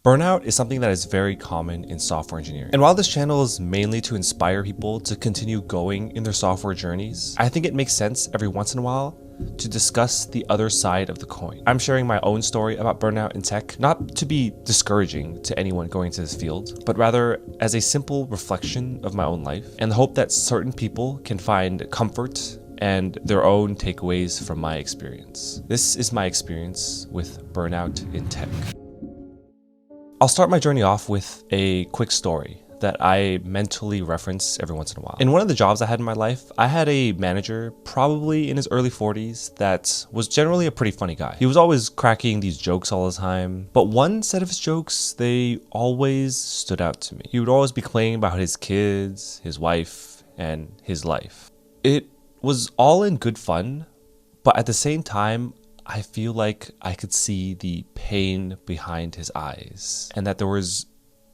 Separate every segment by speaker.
Speaker 1: Burnout is something that is very common in software engineering. And while this channel is mainly to inspire people to continue going in their software journeys, I think it makes sense every once in a while to discuss the other side of the coin. I'm sharing my own story about burnout in tech, not to be discouraging to anyone going into this field, but rather as a simple reflection of my own life and the hope that certain people can find comfort and their own takeaways from my experience. This is my experience with burnout in tech. I'll start my journey off with a quick story that I mentally reference every once in a while. In one of the jobs I had in my life, I had a manager, probably in his early 40s, that was generally a pretty funny guy. He was always cracking these jokes all the time, but one set of his jokes, they always stood out to me. He would always be complaining about his kids, his wife, and his life. It was all in good fun, but at the same time, I feel like I could see the pain behind his eyes and that there was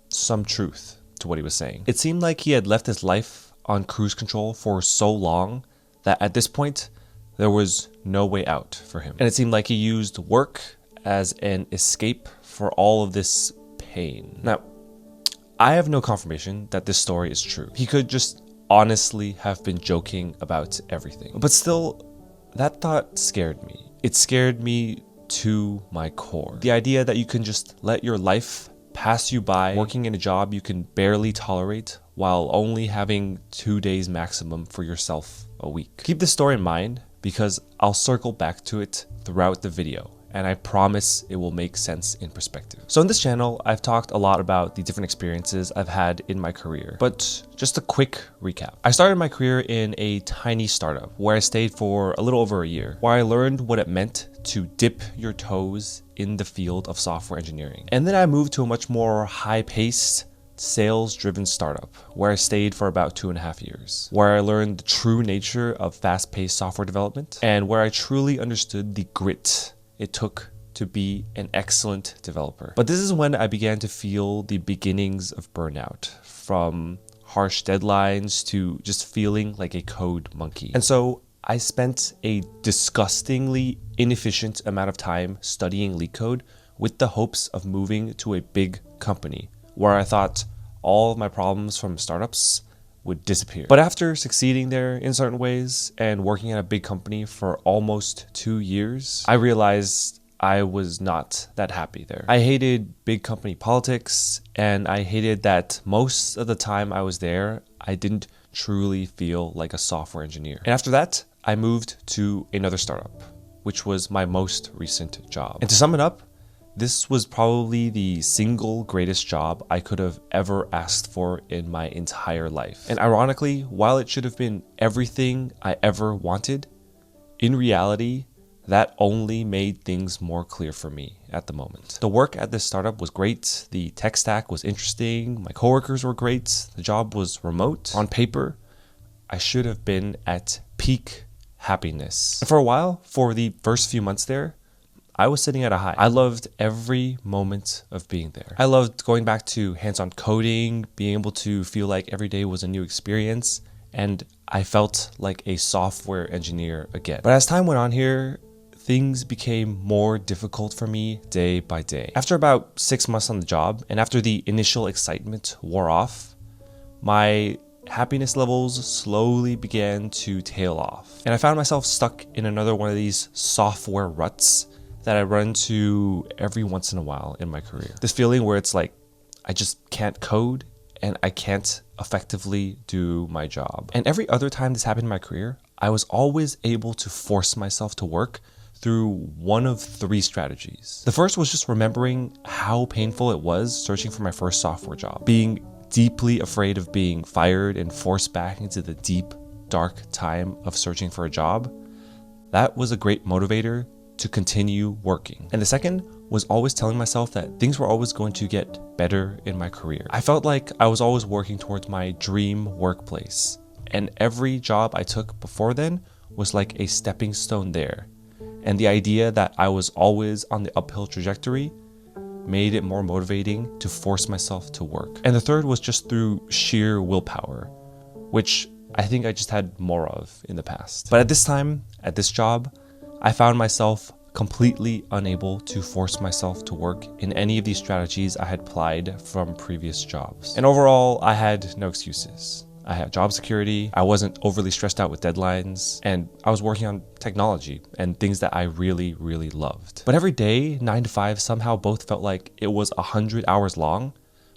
Speaker 1: some truth to what he was saying. It seemed like he had left his life on cruise control for so long that at this point, there was no way out for him. And it seemed like he used work as an escape for all of this pain. Now, I have no confirmation that this story is true. He could just honestly have been joking about everything. But still, that thought scared me. It scared me to my core. The idea that you can just let your life pass you by working in a job you can barely tolerate while only having 2 days maximum for yourself a week. Keep this story in mind because I'll circle back to it throughout the video, and I promise it will make sense in perspective. So in this channel, I've talked a lot about the different experiences I've had in my career, but just a quick recap. I started my career in a tiny startup where I stayed for a little over a year, where I learned what it meant to dip your toes in the field of software engineering. And then I moved to a much more high-paced, sales-driven startup where I stayed for about 2.5 years, where I learned the true nature of fast-paced software development and where I truly understood the grit it took to be an excellent developer. But this is when I began to feel the beginnings of burnout, from harsh deadlines to just feeling like a code monkey. And so I spent a disgustingly inefficient amount of time studying LeetCode with the hopes of moving to a big company where I thought all of my problems from startups would disappear. But after succeeding there in certain ways and working at a big company for almost 2 years, I realized I was not that happy there. I hated big company politics, and I hated that most of the time I was there, I didn't truly feel like a software engineer. And after that, I moved to another startup, which was my most recent job. And to sum it up, this was probably the single greatest job I could have ever asked for in my entire life. And ironically, while it should have been everything I ever wanted, in reality, that only made things more clear for me at the moment. The work at this startup was great. The tech stack was interesting. My coworkers were great. The job was remote. On paper, I should have been at peak happiness. And for a while, for the first few months there, I was sitting at a high. I loved every moment of being there. I loved going back to hands-on coding, being able to feel like every day was a new experience, and I felt like a software engineer again. But as time went on here, things became more difficult for me day by day. After about 6 months on the job, and after the initial excitement wore off, my happiness levels slowly began to tail off. And I found myself stuck in another one of these software ruts that I run into every once in a while in my career. This feeling where it's like, I just can't code and I can't effectively do my job. And every other time this happened in my career, I was always able to force myself to work through one of 3 strategies. The first was just remembering how painful it was searching for my first software job, being deeply afraid of being fired and forced back into the deep, dark time of searching for a job. That was a great motivator to continue working. And the second was always telling myself that things were always going to get better in my career. I felt like I was always working towards my dream workplace, and every job I took before then was like a stepping stone there. And the idea that I was always on the uphill trajectory made it more motivating to force myself to work. And the third was just through sheer willpower, which I think I just had more of in the past. But at this time, at this job, I found myself completely unable to force myself to work in any of these strategies I had applied from previous jobs. And overall, I had no excuses. I had job security, I wasn't overly stressed out with deadlines, and I was working on technology and things that I really, really loved. But every day, 9 to 5, somehow both felt like it was 100 hours long,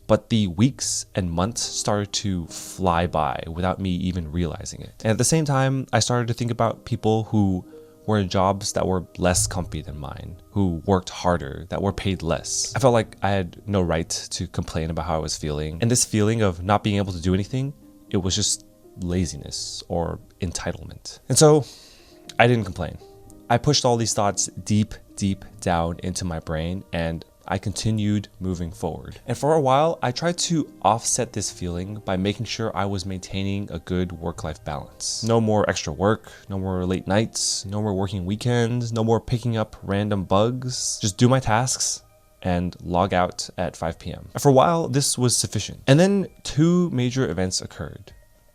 Speaker 1: but the weeks and months started to fly by without me even realizing it. And at the same time, I started to think about people who were in jobs that were less comfy than mine, who worked harder, that were paid less. I felt like I had no right to complain about how I was feeling. And this feeling of not being able to do anything, it was just laziness or entitlement. And so I didn't complain. I pushed all these thoughts deep down into my brain, and I continued moving forward. And for a while, I tried to offset this feeling by making sure I was maintaining a good work-life balance. No more extra work, no more late nights, no more working weekends, no more picking up random bugs. Just do my tasks and log out at 5 p.m. For a while, this was sufficient. And then 2 major events occurred.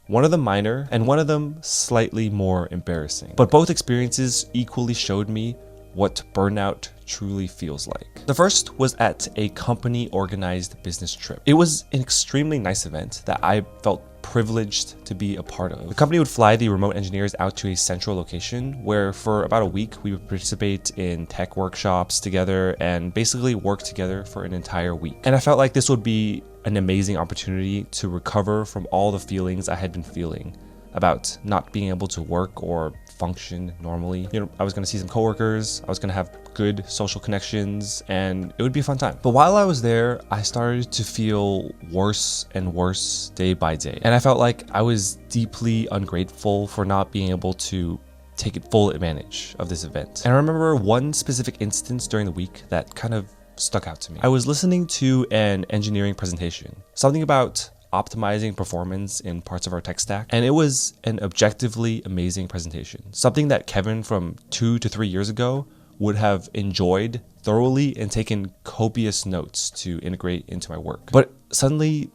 Speaker 1: One of them minor, and one of them slightly more embarrassing. But both experiences equally showed me what burnout truly feels like. The first was at a company organized business trip. It was an extremely nice event that I felt privileged to be a part of. The company would fly the remote engineers out to a central location where for about a week we would participate in tech workshops together and basically work together for an entire week. And I felt like this would be an amazing opportunity to recover from all the feelings I had been feeling about not being able to work or function normally. I was gonna see some coworkers, I was gonna have good social connections, and it would be a fun time. But while I was there, I started to feel worse and worse day by day. And I felt like I was deeply ungrateful for not being able to take full advantage of this event. And I remember one specific instance during the week that kind of stuck out to me. I was listening to an engineering presentation, something about optimizing performance in parts of our tech stack. And it was an objectively amazing presentation, something that Kevin from 2 to 3 years ago would have enjoyed thoroughly and taken copious notes to integrate into my work. But suddenly,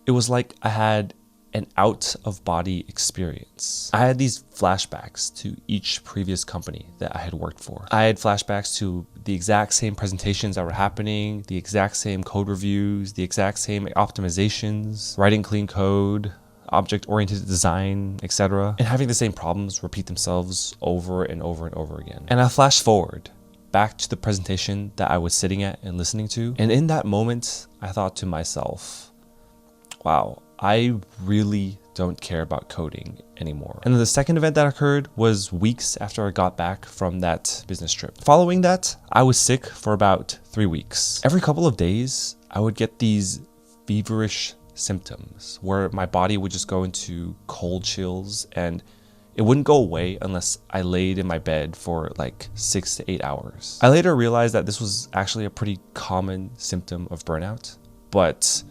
Speaker 1: it was like I had an out-of-body experience. I had these flashbacks to each previous company that I had worked for. I had flashbacks to the exact same presentations that were happening, the exact same code reviews, the exact same optimizations, writing clean code, object-oriented design, etc. And having the same problems repeat themselves over and over and over again. And I flashed forward back to the presentation that I was sitting at and listening to. And in that moment, I thought to myself, wow, I really don't care about coding anymore. And then the second event that occurred was weeks after I got back from that business trip. Following that, I was sick for about 3 weeks. Every couple of days, I would get these feverish symptoms where my body would just go into cold chills and it wouldn't go away unless I laid in my bed for like 6 to 8 hours. I later realized that this was actually a pretty common symptom of burnout, but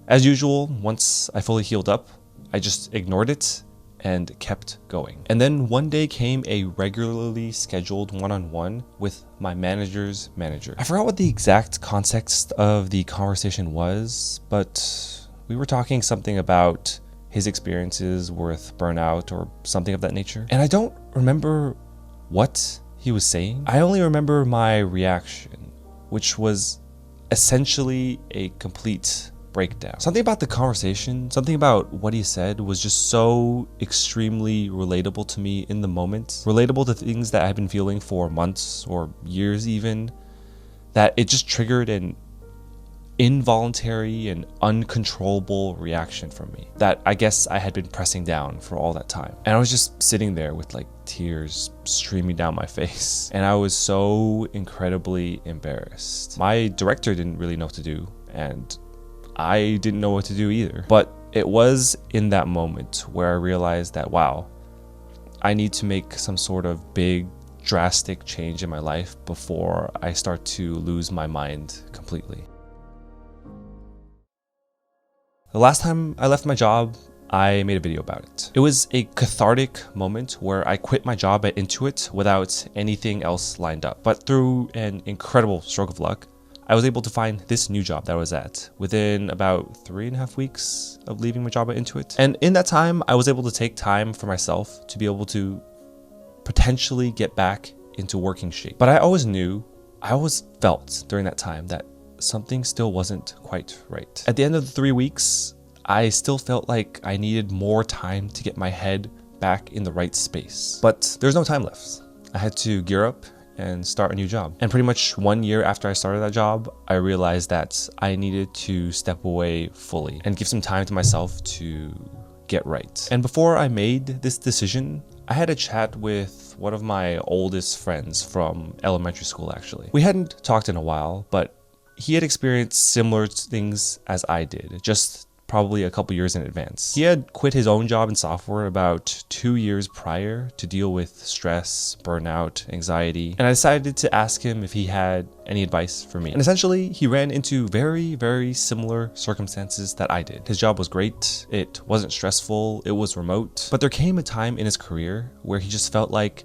Speaker 1: as usual, once I fully healed up, I just ignored it and kept going. And then one day came a regularly scheduled one-on-one with my manager's manager. I forgot what the exact context of the conversation was, but we were talking something about his experiences with burnout or something of that nature. And I don't remember what he was saying. I only remember my reaction, which was essentially a complete breakdown. Something about the conversation, something about what he said was just so extremely relatable to me in the moment, relatable to things that I've been feeling for months or years even, that it just triggered an involuntary and uncontrollable reaction from me that I guess I had been pressing down for all that time. And I was just sitting there with like tears streaming down my face, and I was so incredibly embarrassed. My director didn't really know what to do, and I didn't know what to do either. But it was in that moment where I realized that, wow, I need to make some sort of big, drastic change in my life before I start to lose my mind completely. The last time I left my job, I made a video about it. It was a cathartic moment where I quit my job at Intuit without anything else lined up. But through an incredible stroke of luck, I was able to find this new job that I was at within about 3.5 weeks of leaving my job at Intuit. And in that time, I was able to take time for myself to be able to potentially get back into working shape. But I always felt during that time that something still wasn't quite right. At the end of the 3 weeks, I still felt like I needed more time to get my head back in the right space. But there's no time left. I had to gear up and start a new job. And pretty much 1 year after I started that job, I realized that I needed to step away fully and give some time to myself to get right. And before I made this decision, I had a chat with one of my oldest friends from elementary school, actually. We hadn't talked in a while, but he had experienced similar things as I did, just probably a couple years in advance. He had quit his own job in software about 2 years prior to deal with stress, burnout, anxiety, and I decided to ask him if he had any advice for me. And essentially, he ran into very, very similar circumstances that I did. His job was great, it wasn't stressful, it was remote, but there came a time in his career where he just felt like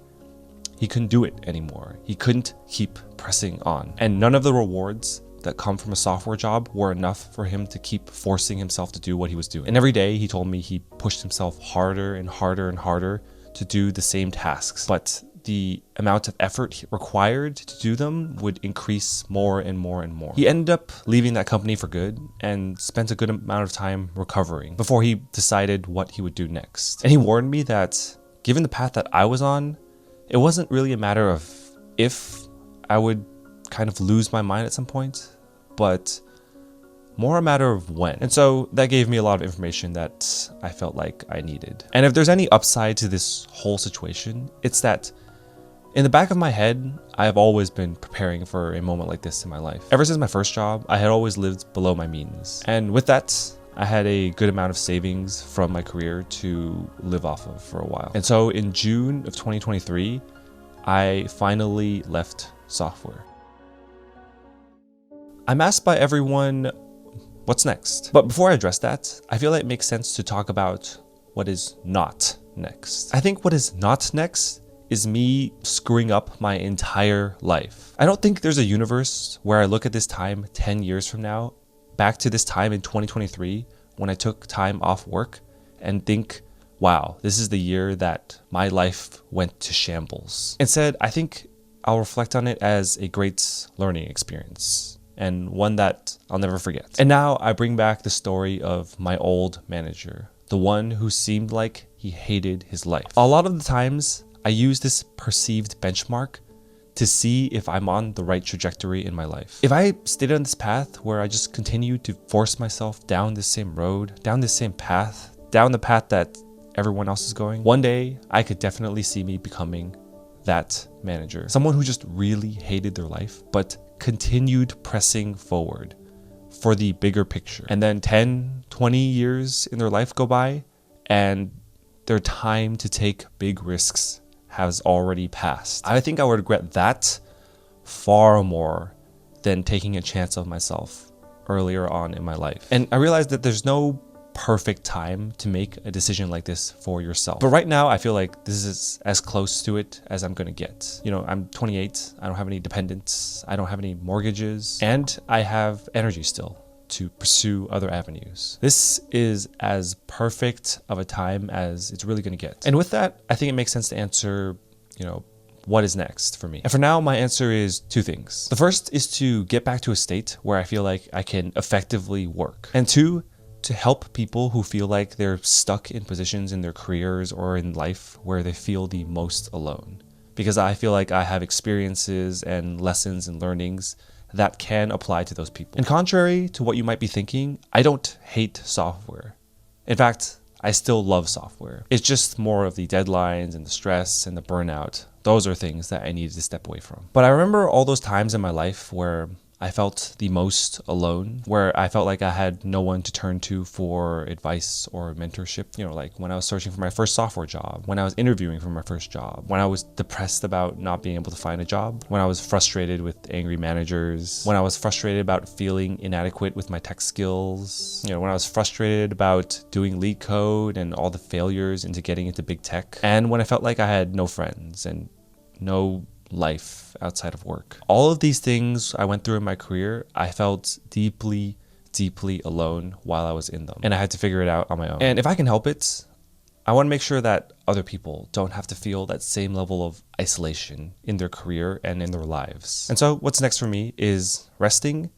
Speaker 1: he couldn't do it anymore. He couldn't keep pressing on, and none of the rewards that come from a software job were enough for him to keep forcing himself to do what he was doing. And every day he told me he pushed himself harder and harder and harder to do the same tasks, but the amount of effort required to do them would increase more and more and more. He ended up leaving that company for good and spent a good amount of time recovering before he decided what he would do next. And he warned me that given the path that I was on, it wasn't really a matter of if I would kind of lose my mind at some point, but more a matter of when. And so that gave me a lot of information that I felt like I needed. And if there's any upside to this whole situation, it's that in the back of my head, I have always been preparing for a moment like this in my life. Ever since my first job, I had always lived below my means. And with that, I had a good amount of savings from my career to live off of for a while. And so in June of 2023, I finally left software. I'm asked by everyone, what's next? But before I address that, I feel like it makes sense to talk about what is not next. I think what is not next is me screwing up my entire life. I don't think there's a universe where I look at this time 10 years from now, back to this time in 2023, when I took time off work and think, wow, this is the year that my life went to shambles. Instead, I think I'll reflect on it as a great learning experience, and one that I'll never forget. And now I bring back the story of my old manager, the one who seemed like he hated his life. A lot of the times, I use this perceived benchmark to see if I'm on the right trajectory in my life. If I stayed on this path where I just continue to force myself down this same road, down this same path, down the path that everyone else is going, one day I could definitely see me becoming that manager. Someone who just really hated their life, but continued pressing forward for the bigger picture. And then 10, 20 years in their life go by and their time to take big risks has already passed. I think I would regret that far more than taking a chance of myself earlier on in my life. And I realized that there's no perfect time to make a decision like this for yourself. But right now, I feel like this is as close to it as I'm gonna get. You know, I'm 28, I don't have any dependents, I don't have any mortgages, and I have energy still to pursue other avenues. This is as perfect of a time as it's really gonna get. And with that, I think it makes sense to answer, what is next for me? And for now, my answer is two things. The first is to get back to a state where I feel like I can effectively work. And two, to help people who feel like they're stuck in positions in their careers or in life where they feel the most alone. Because I feel like I have experiences and lessons and learnings that can apply to those people. And contrary to what you might be thinking, I don't hate software. In fact, I still love software. It's just more of the deadlines and the stress and the burnout. Those are things that I needed to step away from. But I remember all those times in my life where I felt the most alone, where I felt like I had no one to turn to for advice or mentorship. Like when I was searching for my first software job, when I was interviewing for my first job, when I was depressed about not being able to find a job, when I was frustrated with angry managers, when I was frustrated about feeling inadequate with my tech skills, when I was frustrated about doing lead code and all the failures into getting into big tech, and when I felt like I had no friends and no life outside of work. All of these things I went through in my career, I felt deeply, deeply alone while I was in them. And I had to figure it out on my own. And if I can help it, I want to make sure that other people don't have to feel that same level of isolation in their career and in their lives. And so what's next for me is resting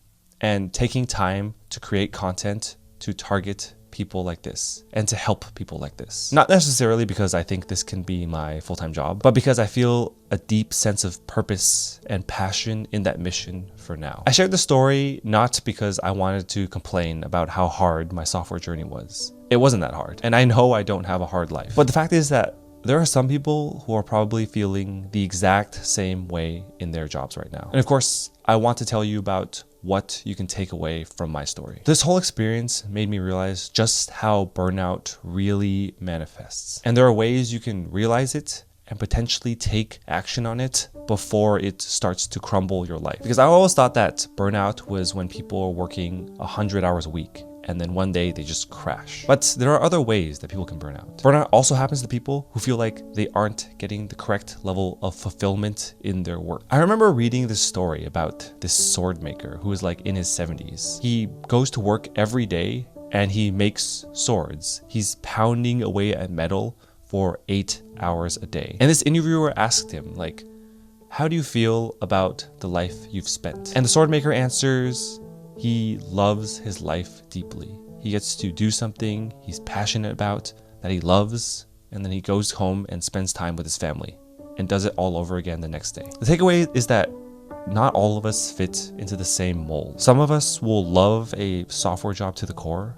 Speaker 1: and taking time to create content to target people like this and to help people like this. Not necessarily because I think this can be my full-time job, but because I feel a deep sense of purpose and passion in that mission for now. I shared the story not because I wanted to complain about how hard my software journey was. It wasn't that hard, and I know I don't have a hard life. But the fact is that there are some people who are probably feeling the exact same way in their jobs right now. And of course, I want to tell you about what you can take away from my story. This whole experience made me realize just how burnout really manifests. And there are ways you can realize it and potentially take action on it before it starts to crumble your life. Because I always thought that burnout was when people are working 100 hours a week and then one day they just crash. But there are other ways that people can burn out. Burnout also happens to people who feel like they aren't getting the correct level of fulfillment in their work. I remember reading this story about this sword maker who is like in his 70s. He goes to work every day and he makes swords. He's pounding away at metal for 8 hours a day. And this interviewer asked him, like, how do you feel about the life you've spent? And the sword maker answers, he loves his life deeply. He gets to do something he's passionate about, that he loves, and then he goes home and spends time with his family and does it all over again the next day. The takeaway is that not all of us fit into the same mold. Some of us will love a software job to the core,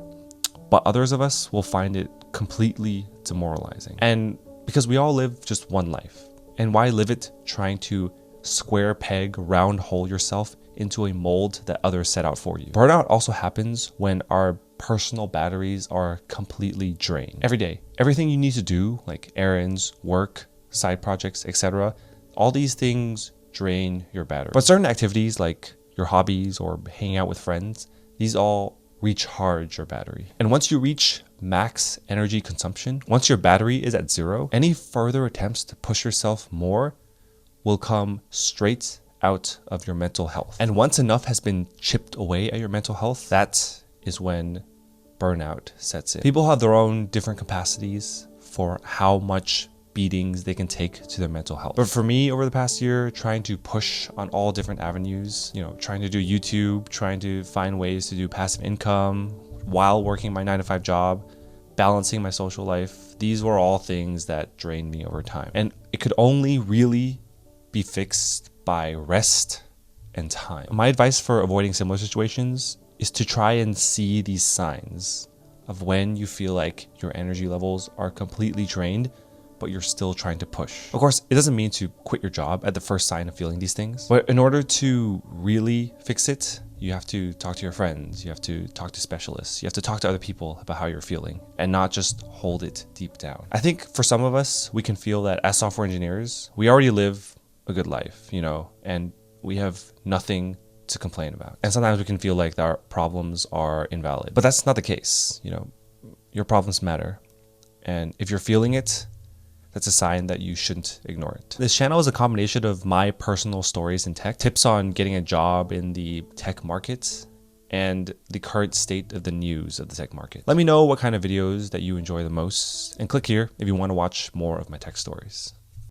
Speaker 1: but others of us will find it completely demoralizing. And because we all live just one life, and why live it trying to square peg, round hole yourself into a mold that others set out for you? Burnout also happens when our personal batteries are completely drained. Every day, everything you need to do, like errands, work, side projects, etc., all these things drain your battery. But certain activities like your hobbies or hanging out with friends, these all recharge your battery. And once you reach max energy consumption, once your battery is at zero, any further attempts to push yourself more will come straight out of your mental health. And once enough has been chipped away at your mental health, that is when burnout sets in. People have their own different capacities for how much beatings they can take to their mental health. But for me, over the past year, trying to push on all different avenues, trying to do YouTube, trying to find ways to do passive income while working my 9-to-5 job, balancing my social life, these were all things that drained me over time. And it could only really be fixed by rest and time. My advice for avoiding similar situations is to try and see these signs of when you feel like your energy levels are completely drained, but you're still trying to push. Of course, it doesn't mean to quit your job at the first sign of feeling these things, but in order to really fix it, you have to talk to your friends, you have to talk to specialists, you have to talk to other people about how you're feeling and not just hold it deep down. I think for some of us, we can feel that as software engineers, we already live a good life, and we have nothing to complain about. And sometimes we can feel like our problems are invalid, but that's not the case. Your problems matter. And if you're feeling it, that's a sign that you shouldn't ignore it. This channel is a combination of my personal stories in tech, tips on getting a job in the tech market, and the current state of the news of the tech market. Let me know what kind of videos that you enjoy the most, and click here if you want to watch more of my tech stories.